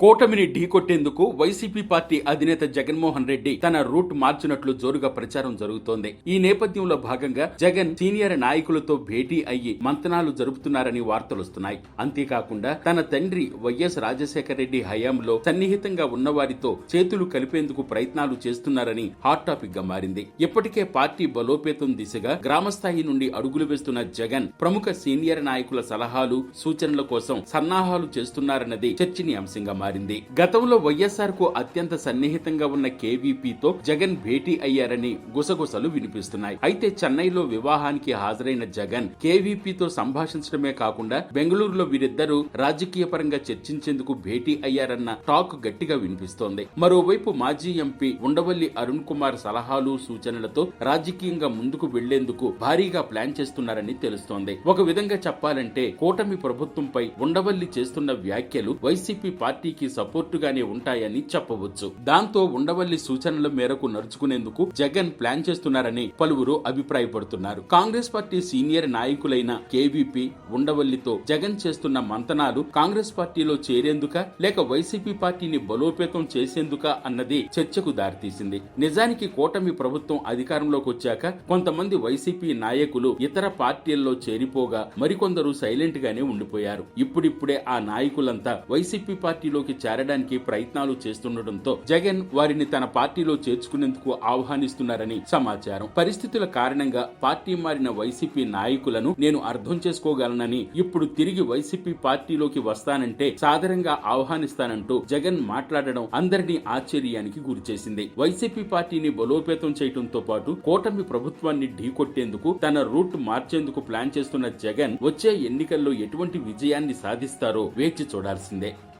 కూటమిని ఢీకొట్టేందుకు YCP party అధినేత జగన్మోహన్ రెడ్డి తన రూట్ మార్చినట్లు జోరుగా ప్రచారం జరుగుతోంది. ఈ నేపథ్యంలో భాగంగా జగన్ సీనియర్ నాయకులతో భేటీ అయ్యి మంతనాలు జరుపుతున్నారని వార్తలొస్తున్నాయి. అంతేకాకుండా తన తండ్రి వైఎస్ రాజశేఖర రెడ్డి హయాంలో సన్నిహితంగా ఉన్నవారితో చేతులు కలిపేందుకు ప్రయత్నాలు చేస్తున్నారని హాట్ టాపిక్ గా మారింది. ఇప్పటికే పార్టీ బలోపేతం దిశగా గ్రామస్థాయి నుండి అడుగులు వేస్తున్న జగన్ ప్రముఖ సీనియర్ నాయకుల సలహాలు, సూచనల కోసం సన్నాహాలు చేస్తున్నారన్నది చర్చనీయాంశంగా మారింది. గతంలో వైఎస్ఆర్ కు అత్యంత సన్నిహితంగా ఉన్న కేవీపీతో జగన్ భేటీ అయ్యారని గుసగుసలు వినిపిస్తున్నాయి. అయితే చెన్నైలో వివాహానికి హాజరైన జగన్ కేవీపీతో సంభాషించడమే కాకుండా బెంగళూరులో వీరిద్దరూ రాజకీయ పరంగా చర్చించేందుకు భేటీ అయ్యారన్న టాక్ గట్టిగా వినిపిస్తోంది. మరోవైపు మాజీ ఎంపీ ఉండవల్లి అరుణ్ కుమార్ సలహాలు, సూచనలతో రాజకీయంగా ముందుకు వెళ్లేందుకు భారీగా ప్లాన్ చేస్తున్నారని తెలుస్తోంది. ఒక విధంగా చెప్పాలంటే కూటమి ప్రభుత్వంపై ఉండవల్లి చేస్తున్న వ్యాఖ్యలు వైసీపీ పార్టీకి సపోర్టుగానే ఉంటాయని చెప్పవచ్చు. దాంతో ఉండవల్లి సూచనల మేరకు నడుచుకునేందుకు జగన్ ప్లాన్ చేస్తున్నారని పలువురు అభిప్రాయపడుతున్నారు. కాంగ్రెస్ పార్టీ సీనియర్ నాయకులైన కేవీపీ, ఉండవల్లితో జగన్ చేస్తున్న మంతనాలు కాంగ్రెస్ పార్టీలో చేరేందుక లేక వైసీపీ పార్టీని బలోపేతం చేసేందుక అన్నది చర్చకు దారితీసింది. నిజానికి కూటమి ప్రభుత్వం అధికారంలోకి వచ్చాక కొంతమంది వైసీపీ నాయకులు ఇతర పార్టీల్లో చేరిపోగా మరికొందరు సైలెంట్ గానే ఉండిపోయారు. ఇప్పుడిప్పుడే ఆ నాయకులంతా వైసీపీ పార్టీలోకి చేరడానికి ప్రయత్నాలు చేస్తుండటంతో జగన్ వారిని తన పార్టీలో చేర్చుకునేందుకు ఆహ్వానిస్తున్నారని సమాచారం. పరిస్థితుల కారణంగా పార్టీ మారిన వైసీపీ నాయకులను నేను అర్థం చేసుకోగలనని, ఇప్పుడు తిరిగి వైసీపీ పార్టీలోకి వస్తానంటే సాదరంగా ఆహ్వానిస్తానంటూ జగన్ మాట్లాడడం అందరినీ ఆశ్చర్యానికి గురిచేసింది. వైసీపీ పార్టీని బలోపేతం చేయడంతో పాటు కూటమి ప్రభుత్వాన్ని ఢీకొట్టేందుకు తన రూట్ మార్చేందుకు ప్లాన్ చేస్తున్న జగన్ వచ్చే ఎన్నికల్లో ఎటువంటి విజయాన్ని సాధిస్తారో వేచి చూడాల్సిందే.